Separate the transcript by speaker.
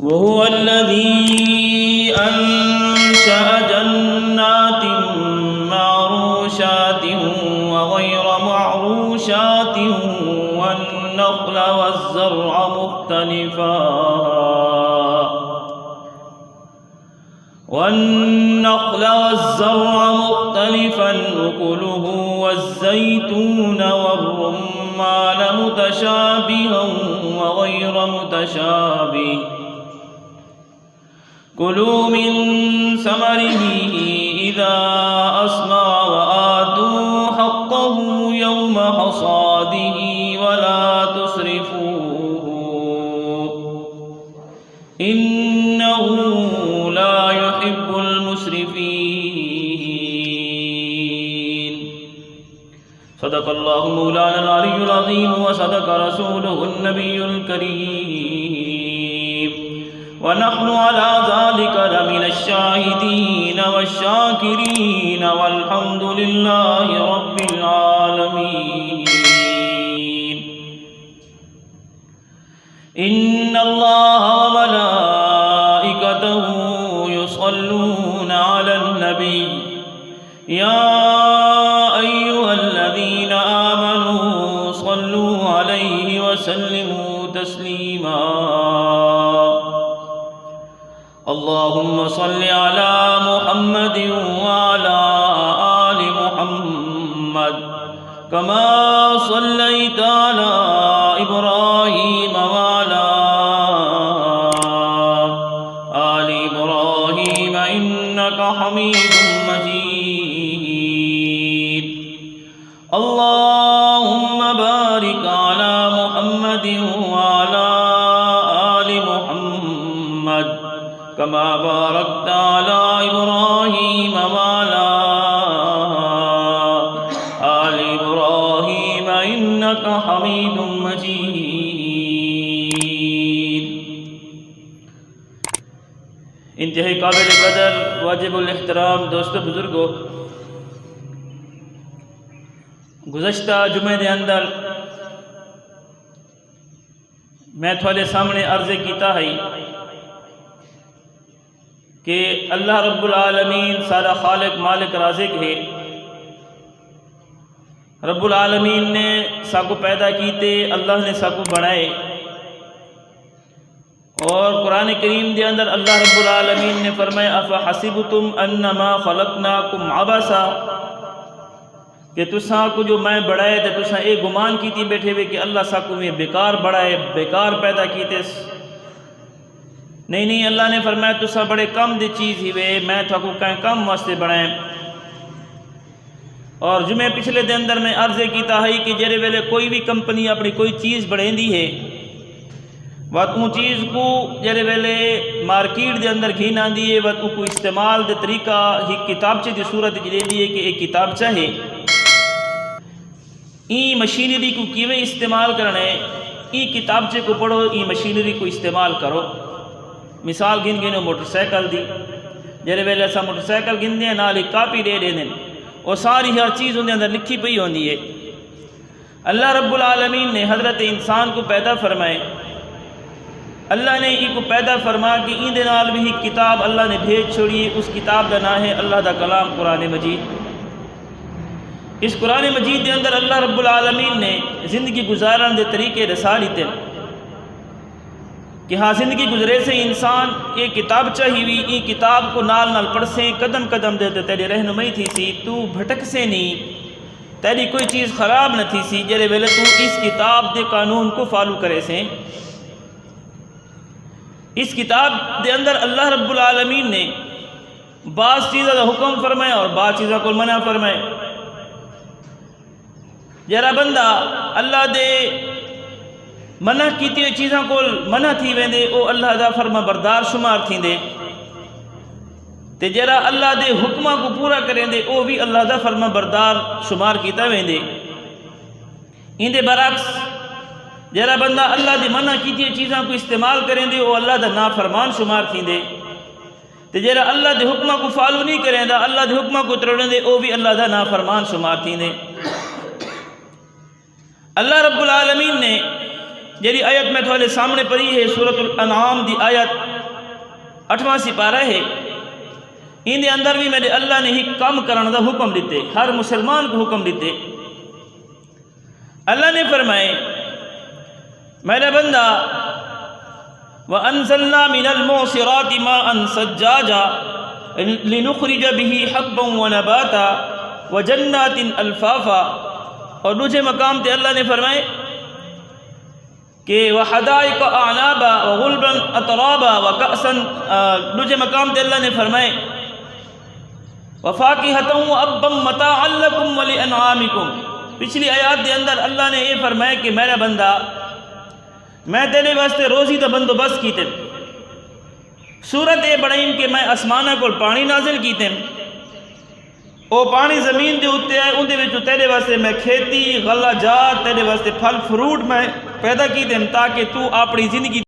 Speaker 1: وهو الذي أنشأ جنات معروشات وغير معروشات والنخل والزرع مختلفا أكله والزيتون والرمان متشابها وغير متشابه كلوا من ثمره إذا أثمر وآتوا حقه يوم حصاده ولا تسرفوا إنه لا يحب المسرفين صدق الله مولانا العلي العظيم وصدق رسوله النبي الكريم ونحن على ذلك لمن الشاهدين والشاكرين والحمد لله رب العالمين إن الله وملائكته يصلون على النبي يا أيها الذين آمنوا صلوا عليه وسلموا تسليما اللهم صل على محمد وعلى آل محمد كما صليت على إبراهيم وعلى آل إبراهيم إنك حميد مجيد اللهم بارك على محمد وعلى آل محمد كما باركت على إبراهيم وعلى آل إبراهيم إنك حميد مجيد انتہائی قابل قدر واجب الاحترام دوستو بزرگو گزشتہ جمعے دے اندر میں تھوڑے سامنے عرض کیتا ہے کہ اللہ رب العالمین سارا خالق مالک رازق ہے رب العالمین نے ساکو پیدا کیتے اللہ نے ساکو بنائے اور قرآن کریم دے اندر اللہ رب العالمین نے فرمایا افحسبتم انما خلقناکم عبثا کہ تساں کو جو میں بڑھائے تے تساں ایک گمان کیتی بیٹھے ہوئے کہ اللہ ساکو میں بیکار بڑھائے بیکار پیدا کیتے نہیں اللہ نے فرمایا تساں بڑے کم دی چیز ہی وے میں تھاکو کہیں کم واسطے بڑھائیں اور جمعے پچھلے دن اندر میں عرض کیتا ہے کہ جڑے ویلے کوئی بھی کمپنی اپنی کوئی چیز بڑھیں دی ہے وقت اون چیز کو جڑے ویلے مارکیٹ دے اندر گھین آن دیئے وقت کو استعمال دے طریقہ ہی کتابچے دی صورت جلے دیئے کہ ایک کتابچہ ہے این مشینری کو کیویں استعمال کرنے این کتابچے کو پڑھو این مشینری کو استعمال کرو مثال گن گنو موٹر سائیکل دی جڑے ویلے ایسا موٹر سائیکل گن دیں نال ایک کاپی دے دیں اور ساری ہر چیز ان اندر لکھی پئی ہوندی ہے اللہ رب العالمین نے حضرت انسان کو پیدا فرمائے اللہ نے ای کو پیدا فرما کہ این دے نال بھی کتاب اللہ نے بھیج چھوڑی اس کتاب دا نام ہے اللہ دا کلام قرآن مجید اس قرآن مجید دے اندر اللہ رب العالمین نے زندگی گزارن دے طریقے رسالی تے کہ ہاں زندگی گزرے سے انسان ایک کتاب چاہی ہوئی این کتاب کو نال نال پڑھ سے قدم قدم دے تیری رہنمائی تھی سی تو بھٹک سے نہیں تیری کوئی چیز خراب نہ تھی سی جرے ویلے تو اس کتاب دے قانون کو فالو کرے سے اس کتاب دے اندر اللہ رب العالمین نے بعض چیزہ دا حکم فرمائے اور بعض چیزہ کو منع فرمائے جرا بندہ اللہ دے منع کیتی ہوئی چیزاں کو منع تھی ویندے او اللہ دا فرما بردار شمار تھی دے تے جرا اللہ دے حکمہ کو پورا کریں دے او بھی اللہ دا فرما بردار شمار کیتا ویندے ان دے برعکس جرا بندہ اللہ دے منع کیتی ہوئی چیزاں کو استعمال کریں دے او اللہ دا نافرمان شمار تھی دے تے جرا اللہ دے حکمہ کو فالو نہیں کریں دا اللہ دے حکمہ کو تروڑیں دے او بھی اللہ دا نافرمان شمار تھی دے اللہ رب العالمین نے جیری آیت میں تھوڑے سامنے پڑھی ہے سورۃ الانعام دی آیت 8واں سپارہ ہے، ان دے اندر بھی میرے اللہ نے ہی کم کرنے دا حکم دیتے، ہر مسلمان کو حکم دیتے۔ اللہ نے فرمائے میرے بندہ وَأَنزَلْنَا مِنَ الْمُعْصِرَاتِ مَاءً ثَجَّاجًا لِنُخْرِجَ بِهِ حَبًّا وَنَبَاتًا وَجَنَّاتٍ أَلْفَافًا، اور دوسرے مقام تے اللہ نے فرمائے کہ وَحَدَائِقَ أَعْنَابًا وَغُلْبًا أَتْرَابًا وَكَأْسًا، دوسرے مقام تے اللہ نے فرمائے وَفَاكِهَةً وَأَبًّا مَتَاعًا لَكُمْ وَلِأَنْعَامِكُمْ۔ پچھلی آیات دے اندر اللہ نے یہ فرمایا کہ میرا بندہ میں تیرے واسطے روزی دا بندوبست کیتے، صورت یہ بڑھیں کہ میں آسمانہ کو پانی نازل کیتے، او پانی زمین دے اتے آئے، ان دے وچوں تیرے واسطے میں کھیتی غلہ جات، تیرے واسطے پھل فروٹ میں پیدا کیتے تاکہ تو اپنی زندگی